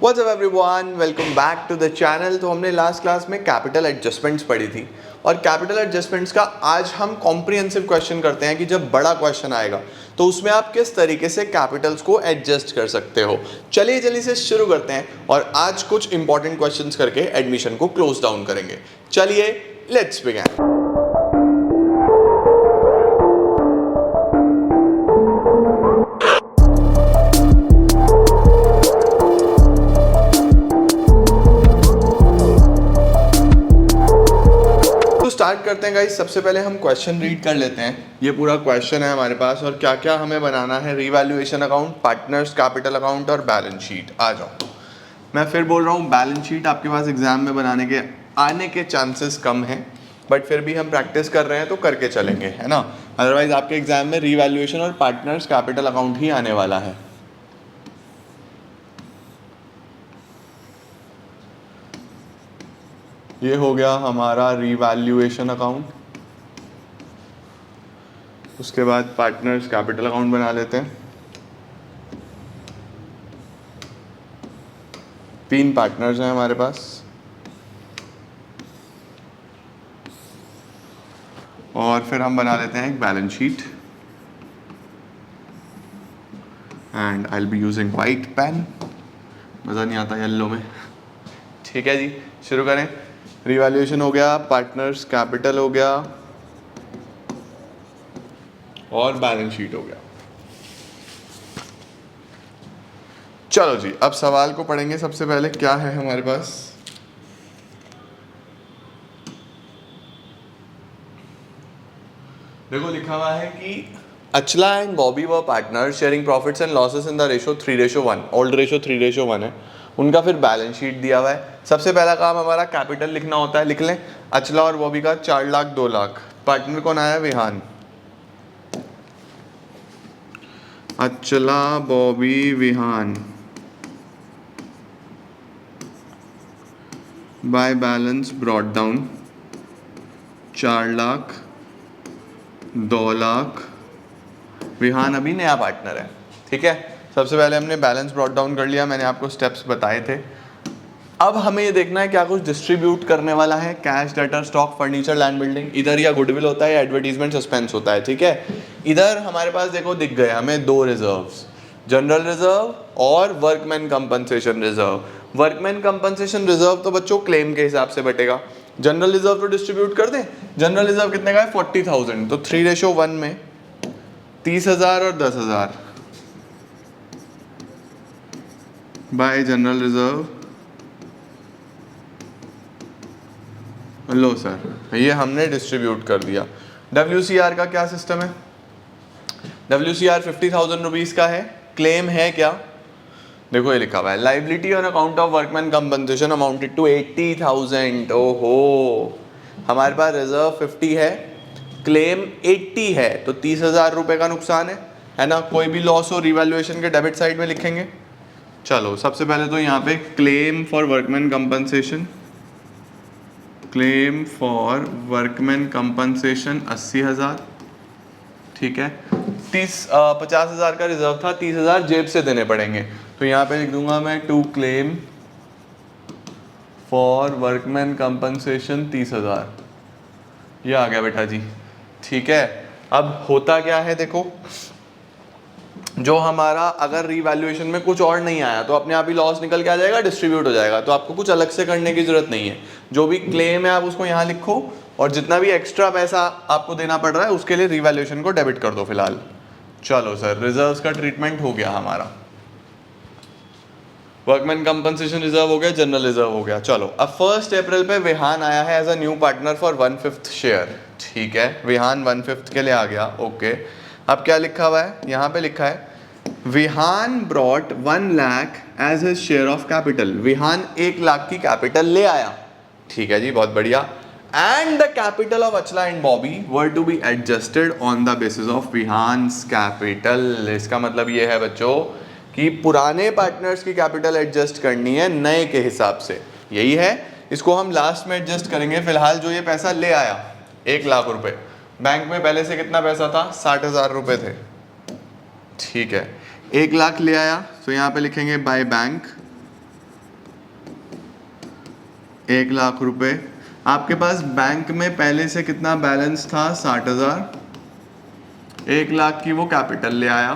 What's up everyone, welcome back to the channel. तो हमने last class में capital adjustments पढ़ी थी और कैपिटल एडजस्टमेंट्स का आज हम कॉम्प्रिहेंसिव क्वेश्चन करते हैं कि जब बड़ा क्वेश्चन आएगा तो उसमें आप किस तरीके से कैपिटल्स को एडजस्ट कर सकते हो। चलिए जल्दी से शुरू करते हैं और आज कुछ इंपॉर्टेंट क्वेश्चंस करके एडमिशन को क्लोज डाउन करेंगे। चलिए लेट्स बिगिन। स्टार्ट करते हैं गाइस। सबसे पहले हम क्वेश्चन रीड कर लेते हैं। ये पूरा क्वेश्चन है हमारे पास और क्या क्या हमें बनाना है। Revaluation account, partners capital account और बैलेंस शीट। आ जाओ, मैं फिर बोल रहा हूँ बैलेंस शीट आपके पास एग्जाम में बनाने के आने के चांसेस कम हैं, बट फिर भी हम प्रैक्टिस कर रहे हैं तो करके चलेंगे, है ना। अदरवाइज आपके एग्जाम में रीवैल्यूएशन और पार्टनर्स कैपिटल अकाउंट ही आने वाला है। ये हो गया हमारा रीवैल्यूएशन अकाउंट। उसके बाद पार्टनर्स कैपिटल अकाउंट बना लेते हैं। 3 पार्टनर्स हैं हमारे पास और फिर हम बना लेते हैं एक balance sheet and I will be using white pen. मज़ा नहीं आता येलो में। ठीक है जी, शुरू करें। रिवैल्यूएशन हो गया, पार्टनर्स कैपिटल हो गया और बैलेंस शीट हो गया। चलो जी, अब सवाल को पढ़ेंगे। सबसे पहले क्या है हमारे पास। देखो लिखा हुआ है कि Achala and Bobby were partner sharing profits and losses in the ratio 3:1। Old ratio 3:1 है उनका। फिर बैलेंस शीट दिया हुआ है। सबसे पहला काम हमारा कैपिटल लिखना होता है। लिख लें अचला और बॉबी का 4 लाख 2 लाख। पार्टनर कौन आया? Vihaan. Achala Bobby Vihaan by balance brought down 4 lakh 2 lakh. Vihaan अभी नया पार्टनर है। ठीक है, सबसे पहले हमने बैलेंस ब्रॉट डाउन कर लिया, मैंने आपको स्टेप्स बताए थे। अब हमें ये देखना है क्या कुछ डिस्ट्रीब्यूट करने वाला है। Cash, debtor, stock, furniture, land, building. इधर या गुडविल होता है या एडवर्टीजमेंट सस्पेंस होता है। ठीक है, इधर हमारे पास देखो दिख गए हमें 2 रिजर्व्स, जनरल रिजर्व और workman compensation reserve. Workman compensation reserve तो बच्चों क्लेम के हिसाब से बटेगा। जनरल रिजर्व तो डिस्ट्रीब्यूट कर दें। जनरल रिजर्व कितने का है? 40,000। तो 3:1 में 30,000 और 10,000 बाय जनरल रिजर्व। लो सर, ये हमने डिस्ट्रीब्यूट कर दिया। WCR का क्या सिस्टम है? WCR 50,000 रुपीज़ का है। क्लेम है क्या? देखो ये लिखा हुआ है liability on account of workman compensation amounted to 80,000। ओहो, हमारे पास रिजर्व 50 है, क्लेम 80 है, तो 30,000 रुपये का नुकसान है ना। कोई भी लॉस हो रिवैल्यूएशन के डेबिट साइड में लिखेंगे। चलो सबसे पहले तो यहाँ पे claim for workman compensation, claim for workman compensation 80,000। ठीक है, 50,000 का रिजर्व था, 30,000 जेब से देने पड़ेंगे। तो यहाँ पे लिख दूंगा मैं to claim for workman compensation 30,000। ये आ गया बेटा जी। ठीक है, अब होता क्या है देखो, जो हमारा अगर रीवैल्यूएशन में कुछ और नहीं आया तो अपने आप ही लॉस निकल के आ जाएगा, डिस्ट्रीब्यूट हो जाएगा। तो आपको कुछ अलग से करने की जरूरत नहीं है। जो भी क्लेम है आप उसको यहाँ लिखो और जितना भी एक्स्ट्रा पैसा आपको देना पड़ रहा है उसके लिए रीवैल्यूएशन को डेबिट कर दो फिलहाल। चलो सर, रिजर्व्स का ट्रीटमेंट हो गया हमारा। वर्कमैन कंपनसेशन रिजर्व हो गया, जनरल रिजर्व हो गया। चलो अब 1 अप्रैल पे विहान आया है as a new partner for 1/5 share. ठीक है, विहान 1/5 के लिए आ गया। ओके, अब क्या लिखा हुआ है? यहाँ पे लिखा है Vihaan brought 1 lakh as his share of capital. Vihaan 1 lakh की कैपिटल ले आया। ठीक है जी, बहुत बढ़िया। And the capital of Achala and Bobby were to be adjusted on the basis of Vihaan's capital. इसका मतलब ये है बच्चों कि पुराने पार्टनर्स की कैपिटल एडजस्ट करनी है नए के हिसाब से। यही है, इसको हम लास्ट में एडजस्ट करेंगे। फिलहाल जो ये पैसा ले आया 1 लाख रुपए, बैंक में पहले से कितना पैसा था? 60,000 रुपए थे। ठीक है, 1 लाख ले आया तो यहाँ पे लिखेंगे बाय बैंक 1,00,000 रुपए। आपके पास बैंक में पहले से कितना बैलेंस था? 60,000। 1,00,000 की वो कैपिटल ले आया,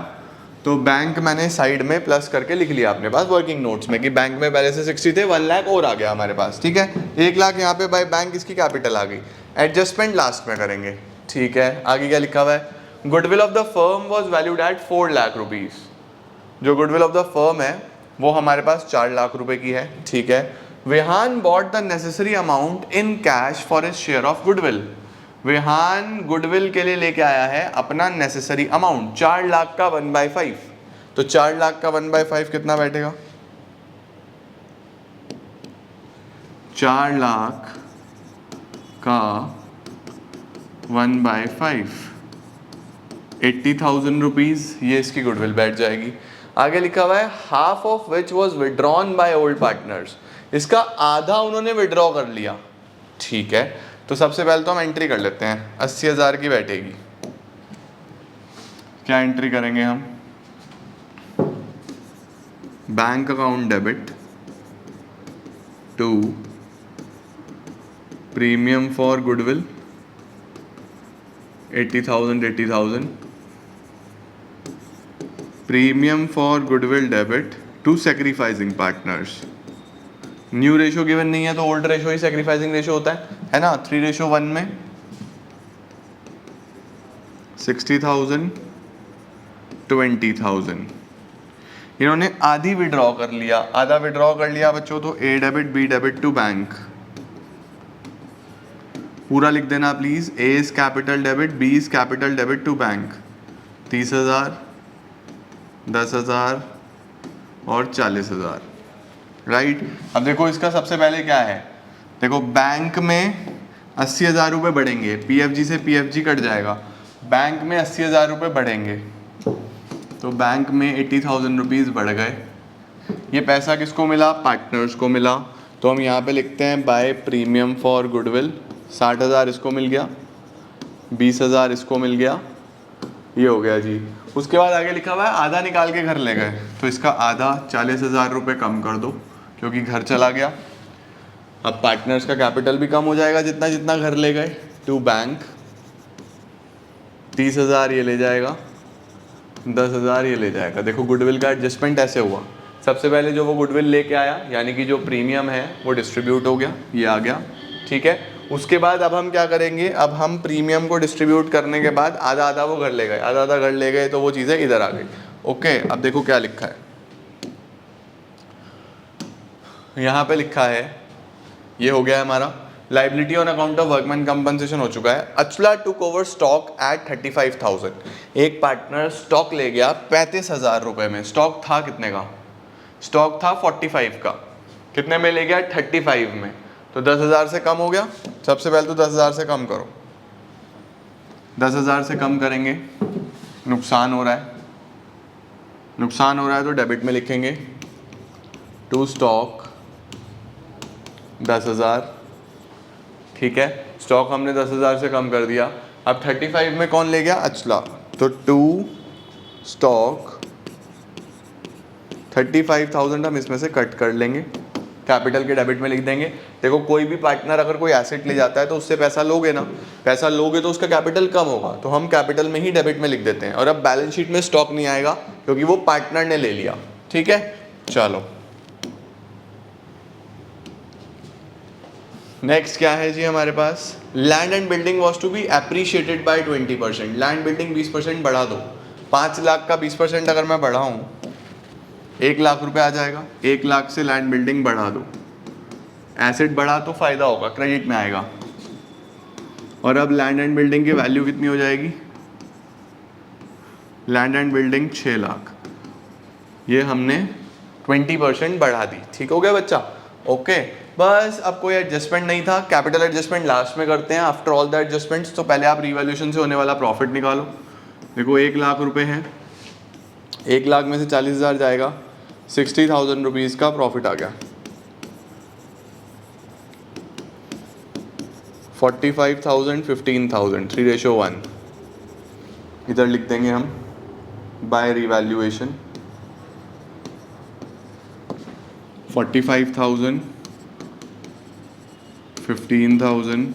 तो बैंक मैंने साइड में प्लस करके लिख लिया अपने पास वर्किंग नोट्स में कि बैंक में पहले से 60 थे, 1,00,000 और आ गया हमारे पास। ठीक है, 1,00,000 यहाँ पे बाय बैंक इसकी कैपिटल आ गई। एडजस्टमेंट लास्ट में करेंगे। ठीक है, आगे क्या लिखा हुआ है? Goodwill of the firm was valued at 4,00,000 rupees. जो गुडविल ऑफ द फर्म है वो हमारे पास 4,00,000 रुपए की है। ठीक है, Vihaan bought the necessary amount in cash for his share of goodwill. Vihaan goodwill के लिए लेके आया है अपना नेसेसरी अमाउंट 4,00,000 का 1/5। तो 4,00,000 का 1/5 कितना बैठेगा? 4,00,000 का 1/5 80,000 रुपीज, ये इसकी गुडविल बैठ जाएगी। आगे लिखा हुआ है half of which was withdrawn by old partners. इसका आधा उन्होंने विड्रॉ कर लिया। ठीक है, तो सबसे पहले तो हम एंट्री कर लेते हैं। 80,000 की बैठेगी। क्या एंट्री करेंगे हम? Bank account debit to premium for goodwill 80,000 premium for goodwill debit to sacrificing partners. New ratio given नहीं है तो ओल्ड रेशो ही सेक्रीफाइसिंग रेशो होता है ना। 3:1 में 60,000 20,000 इन्होंने आधी विड्रॉ कर लिया। आधा विड्रॉ कर लिया बच्चों, तो A debit B debit to bank. पूरा लिख देना please. A is capital debit, B is capital debit to bank. 30,000 10,000 और 40,000। राइट, अब देखो इसका सबसे पहले क्या है? देखो बैंक में 80,000 रुपये बढ़ेंगे, पीएफजी से पीएफजी कट जाएगा। बैंक में 80,000 रुपये बढ़ेंगे, तो बैंक में 80,000 रुपीज़ बढ़ गए। ये पैसा किसको मिला? पार्टनर्स को मिला। तो हम यहाँ पे लिखते हैं बाय प्रीमियम फॉर गुडविल। 60,000 इसको मिल गया, 20,000 इसको मिल गया, ये हो गया जी। उसके बाद आगे लिखा हुआ है आधा निकाल के घर ले गए, तो इसका आधा 40,000 रुपये कम कर दो क्योंकि घर चला गया। अब पार्टनर्स का कैपिटल भी कम हो जाएगा जितना जितना घर ले गए। टू बैंक 30,000 ये ले जाएगा, 10,000 ये ले जाएगा। देखो गुडविल का एडजस्टमेंट ऐसे हुआ। सबसे पहले जो वो गुडविल लेके आया यानी कि जो प्रीमियम है वो डिस्ट्रीब्यूट हो गया, ये आ गया। ठीक है, उसके बाद अब हम क्या करेंगे? अब हम प्रीमियम को डिस्ट्रीब्यूट करने के बाद आधा आधा वो घर ले गए, आधा आधा घर ले गए, तो वो चीज़ें इधर आ गई। ओके, अब देखो क्या लिखा है यहाँ पे। लिखा है, ये हो गया है हमारा liability on account of workman compensation हो चुका है। अचला टुक ओवर स्टॉक एट 35,000। एक पार्टनर स्टॉक ले गया 35,000 रुपये में। स्टॉक था कितने का? स्टॉक था 45 का। कितने में ले गया? 35 में। तो 10,000 से कम हो गया। सबसे पहले तो 10,000 से कम करो। 10,000 से कम करेंगे, नुकसान हो रहा है। नुकसान हो रहा है तो डेबिट में लिखेंगे टू स्टॉक 10,000। ठीक है, स्टॉक हमने 10,000 से कम कर दिया। अब 35 में कौन ले गया? अचला। तो टू स्टॉक 35,000 हम इसमें से कट कर लेंगे, कैपिटल के डेबिट में लिख देंगे। देखो कोई भी पार्टनर अगर कोई एसेट ले जाता है तो उससे पैसा लोगे ना, पैसा लोगे तो उसका कैपिटल कम होगा, तो हम कैपिटल में ही डेबिट में लिख देते हैं। और अब बैलेंस शीट में स्टॉक नहीं आएगा क्योंकि वो पार्टनर ने ले लिया। ठीक है, चलो नेक्स्ट क्या है जी हमारे पास? Land and building was to be appreciated by 20%। Land building 20% बढ़ा दो। 5,00,000 का 20% अगर मैं बढ़ाऊँ 1,00,000 रुपये आ जाएगा। 1,00,000 से लैंड बिल्डिंग बढ़ा दो। एसेट बढ़ा तो फायदा होगा, क्रेडिट में आएगा। और अब लैंड एंड बिल्डिंग की वैल्यू कितनी हो जाएगी? Land and building 6,00,000। ये हमने 20% बढ़ा दी। ठीक हो गया बच्चा? ओके, बस अब कोई एडजस्टमेंट नहीं था। कैपिटल एडजस्टमेंट लास्ट में करते हैं आफ्टर ऑल द एडजस्टमेंट्स। तो पहले आप रिवैल्यूएशन से होने वाला प्रॉफिट निकालो। देखो 1,00,000 रुपये है, 1,00,000 में से 40,000 जाएगा, 60,000 रुपीज़ का प्रॉफिट आ गया। 45,000 15,000 3:1 इधर लिख देंगे हम बाय रिवैल्यूएशन। 45,000 15,000,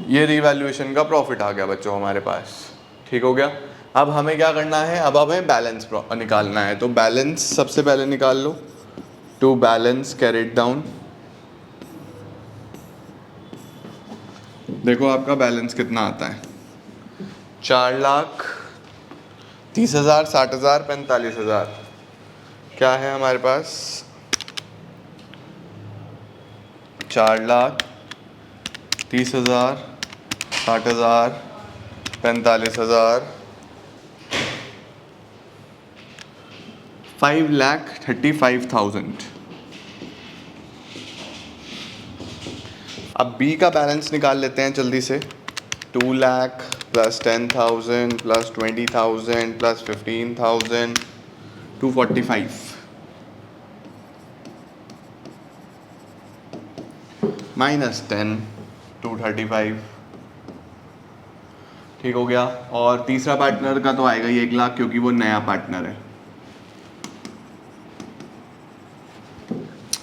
ये रीवैल्यूएशन का प्रॉफिट आ गया बच्चों हमारे पास। ठीक हो गया। अब हमें क्या करना है, अब हमें बैलेंस निकालना है। तो बैलेंस सबसे पहले निकाल लो। टू बैलेंस कैरिड डाउन, देखो आपका बैलेंस कितना आता है, 4,30,000, 60,000, 45,000। क्या है हमारे पास, 4,30,000, 60,000, 45,000, 5,35,000। अब बी का बैलेंस निकाल लेते हैं जल्दी से। 2 lakh plus 10,000 plus 20,000 plus 15,000, 245 minus 10, 235। ठीक हो गया। और तीसरा पार्टनर का तो आएगा ही 1 लाख, क्योंकि वो नया पार्टनर है।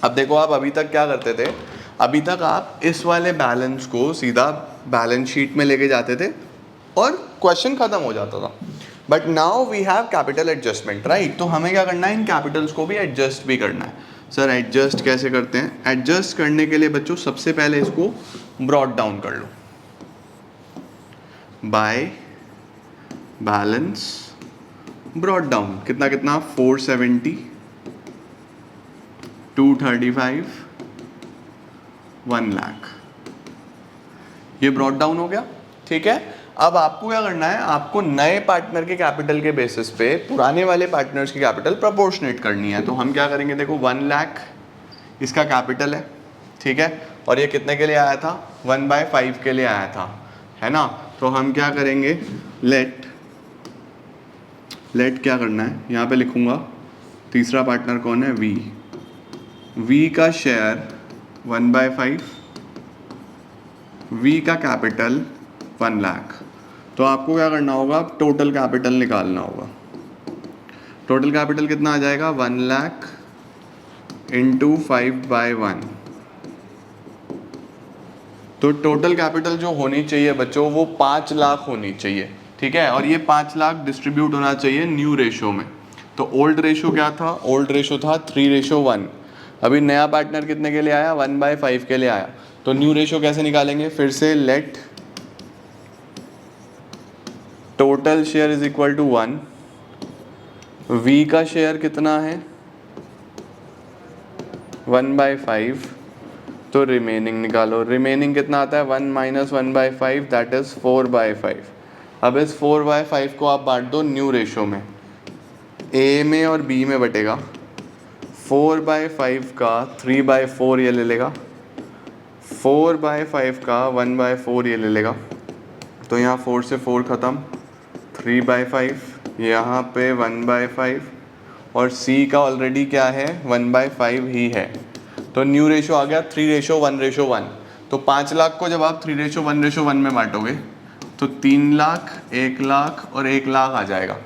अब देखो आप अभी तक क्या करते थे, अभी तक आप इस वाले बैलेंस को सीधा बैलेंस शीट में लेके जाते थे और क्वेश्चन खत्म हो जाता था। But now we have capital adjustment, right. तो हमें क्या करना है, इन कैपिटल्स को भी एडजस्ट भी करना है। सर एडजस्ट कैसे करते हैं, एडजस्ट करने के लिए बच्चों सबसे पहले इसको ब्रॉट डाउन कर लो बाय बैलेंस ब्रॉट डाउन। कितना कितना, 470, 235, 1 लाख, ये ब्रॉट डाउन हो गया। ठीक है। अब आपको क्या करना है, आपको नए पार्टनर के कैपिटल के बेसिस पे पुराने वाले पार्टनर्स की कैपिटल प्रोपोर्शनेट करनी है। तो हम क्या करेंगे, देखो 1 लाख इसका कैपिटल है, ठीक है, और ये कितने के लिए आया था, 1/5 के लिए आया था, है ना। तो हम क्या करेंगे, लेट क्या करना है, यहाँ पे लिखूंगा तीसरा पार्टनर कौन है, वी का शेयर 1/5, वी का कैपिटल 1 लाख। तो आपको क्या करना होगा, टोटल कैपिटल निकालना होगा। टोटल कैपिटल कितना आ जाएगा, 1 लाख इंटू 5/1। तो टोटल कैपिटल जो होनी चाहिए बच्चों वो 5 लाख होनी चाहिए, ठीक है। और ये 5 लाख डिस्ट्रीब्यूट होना चाहिए न्यू रेशो में। तो ओल्ड रेशो क्या था, ओल्ड रेशो था 3:1। अभी नया पार्टनर कितने के लिए आया, 1/5 के लिए आया। तो न्यू रेशो कैसे निकालेंगे, फिर से let total share is equal to 1, V का शेयर कितना है 1/5, तो रिमेनिंग निकालो। रिमेनिंग कितना आता है, 1 माइनस 1/5, दैट इज 4/5। अब इस 4/5 को आप बांट दो न्यू रेशो में, ए में और बी में बटेगा। 4/5 का 3/4 ये ले लेगा, 4/5 का 1/4 ये ले लेगा। तो यहाँ 4 से 4 ख़त्म, 3/5, यहाँ पे 1/5, और सी का ऑलरेडी क्या है 1/5 ही है। तो न्यू रेशो आ गया 3:1:1। तो 5 लाख को जब आप 3:1:1 में बांटोगे तो 3 लाख, 1 लाख और 1 लाख आ जाएगा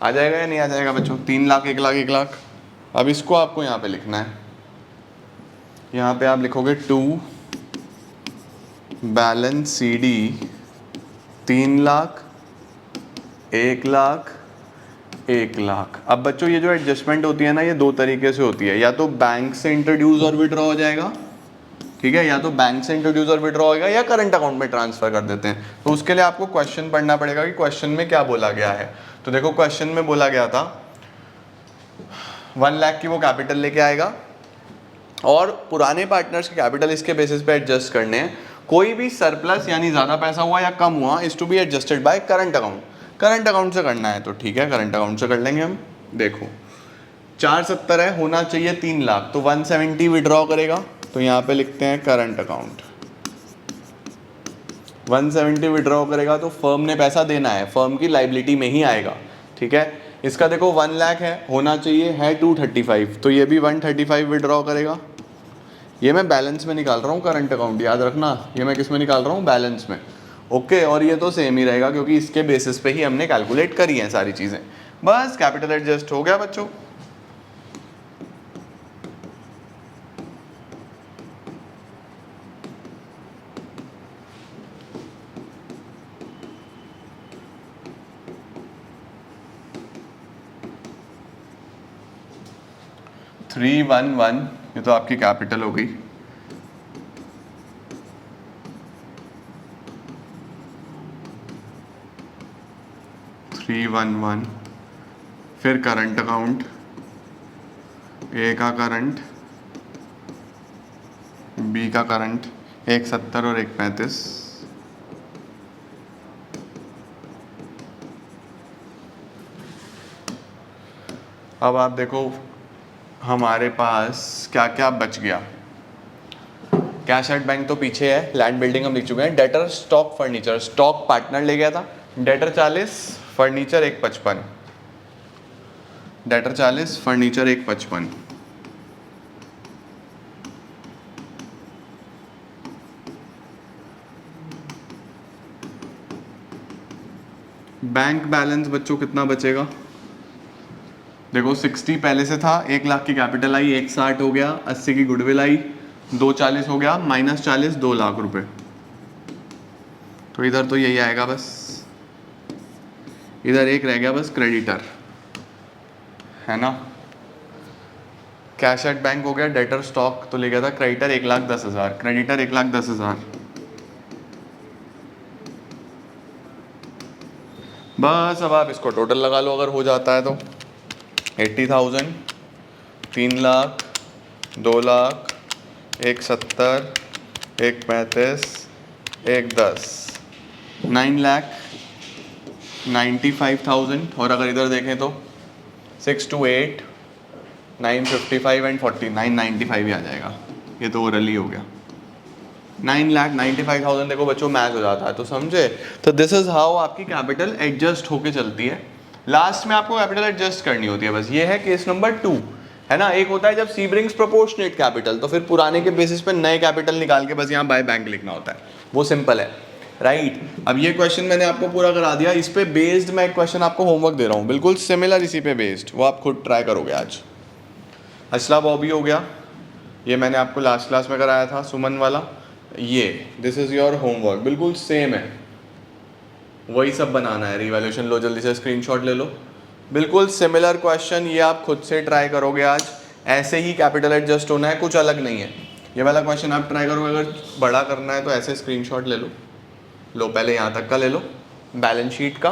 या नहीं आ जाएगा बच्चों, 3 लाख, 1 लाख, 1 लाख। अब इसको आपको यहाँ पे लिखना है, यहाँ पे आप लिखोगे 2 balance C D 3 lakh, 1 lakh, 1 lakh. अब बच्चों ये जो एडजस्टमेंट होती है ना, ये 2 तरीके से होती है, या तो बैंक से इंट्रोड्यूस और विड्रॉ हो जाएगा, ठीक है, या तो बैंक से इंट्रोड्यूस और विड्रॉ होगा, या करंट अकाउंट में ट्रांसफर कर देते हैं। तो उसके लिए आपको क्वेश्चन पढ़ना पड़ेगा कि क्वेश्चन में क्या बोला गया है। तो देखो क्वेश्चन में बोला गया था 1 लाख की वो कैपिटल लेके आएगा और पुराने पार्टनर्स के कैपिटल इसके बेसिस पे एडजस्ट करने हैं। कोई भी सरप्लस यानी ज़्यादा पैसा हुआ या कम हुआ is to be adjusted by current account. Current account से करना है तो ठीक है, करंट अकाउंट से कर लेंगे हम। देखो 470 है, होना चाहिए 3 लाख, तो 170 विड्रॉ करेगा। तो यहाँ पे लिखते हैं करंट अकाउंट, 170 विड्रॉ करेगा तो फर्म ने पैसा देना है, फर्म की लाइबिलिटी में ही आएगा, ठीक है। इसका देखो 1 लाख है, होना चाहिए है 235, तो ये भी 135 विड्रॉ करेगा। ये मैं बैलेंस में निकाल रहा हूँ करंट अकाउंट, याद रखना, ये मैं किस में निकाल रहा हूँ, बैलेंस में, ओके। और ये तो सेम ही रहेगा क्योंकि इसके बेसिस पे ही हमने कैलकुलेट करी हैं सारी चीज़ें। बस कैपिटल एडजस्ट हो गया बच्चों। 311, ये तो आपकी कैपिटल हो गई। फिर करंट अकाउंट, ए का करंट, बी का करंट, 170 और 135। अब आप देखो हमारे पास क्या क्या बच गया। कैश एट बैंक तो पीछे है, लैंड बिल्डिंग हम लिख चुके हैं। Debtor stock furniture, stock partner ले गया था, debtor 40, furniture 155, debtor 40, furniture 155। Bank balance बच्चों कितना बचेगा? देखो 60 पहले से था, 1 लाख की कैपिटल आई, 160 हो गया, 80 की गुडविल आई, 240 हो गया, -40, 2 लाख रुपए। तो इधर तो यही आएगा बस, इधर एक रह गया बस क्रेडिटर, है ना। कैश एट बैंक हो गया, डेटर स्टॉक तो ले गया था, क्रेडिटर 1,10,000, क्रेडिटर 1,10,000। बस अब आप इसको टोटल लगा लो अगर हो जाता है तो। 80,000, 3 लाख, 2 लाख, 170, 135, 110, 9,95,000। और अगर इधर देखें तो 628, 955 एंड 40, 995 ही आ जाएगा। ये तो ओरली हो गया। 9,95,000 देखो बच्चों मैच हो जाता है, तो समझे। तो दिस इज हाउ आपकी कैपिटल एडजस्ट होके चलती है। लास्ट में आपको कैपिटल एडजस्ट करनी होती है बस। ये है केस नंबर 2, है ना। एक होता है जब सी ब्रिंग्स प्रोपोर्शनेट कैपिटल, तो फिर पुराने के बेसिस पे नए कैपिटल निकाल के बस यहाँ बाय बैंक लिखना होता है, वो सिंपल है, राइट। अब ये क्वेश्चन मैंने आपको पूरा करा दिया। इस पे बेस्ड मैं एक क्वेश्चन आपको होमवर्क दे रहा हूँ, बिल्कुल सिमिलर इसी पे बेस्ड, वो आप खुद ट्राई करोगे आज। असला बॉबी हो गया, ये मैंने आपको लास्ट क्लास में कराया था, सुमन वाला। ये दिस इज योर होमवर्क, बिल्कुल सेम है, वही सब बनाना है। रिवैल्यूएशन लो, जल्दी से स्क्रीनशॉट ले लो, बिल्कुल सिमिलर क्वेश्चन। ये आप खुद से ट्राई करोगे आज, ऐसे ही कैपिटल एडजस्ट होना है, कुछ अलग नहीं है। ये वाला क्वेश्चन आप ट्राई करोगे, अगर बड़ा करना है तो ऐसे स्क्रीनशॉट ले लो। लो पहले यहाँ तक का ले लो, बैलेंस शीट का,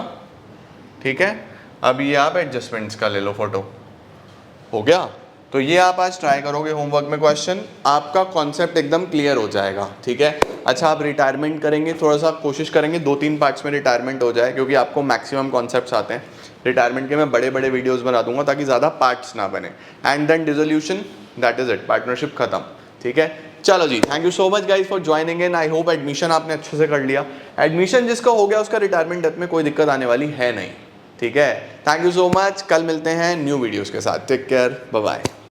ठीक है। अब ये आप एडजस्टमेंट्स का ले लो फोटो, हो गया। तो ये आप आज ट्राई करोगे होमवर्क में क्वेश्चन, आपका कॉन्सेप्ट एकदम क्लियर हो जाएगा, ठीक है। अच्छा, आप रिटायरमेंट करेंगे, थोड़ा सा कोशिश करेंगे 2-3 पार्ट्स में रिटायरमेंट हो जाए, क्योंकि आपको मैक्सिमम कॉन्सेप्ट्स आते हैं। रिटायरमेंट के मैं बड़े बड़े वीडियोस बना दूंगा ताकि ज़्यादा पार्ट्स ना बने। And then dissolution, that is it, partnership खत्म, ठीक है। चलो जी, thank you so much guys for joining in. I hope admission आपने अच्छे से कर लिया। एडमिशन जिसका हो गया उसका रिटायरमेंट डेथ में कोई दिक्कत आने वाली है नहीं, ठीक है। थैंक यू सो मच, कल मिलते हैं न्यू वीडियोज़ के साथ। Take care, bye bye.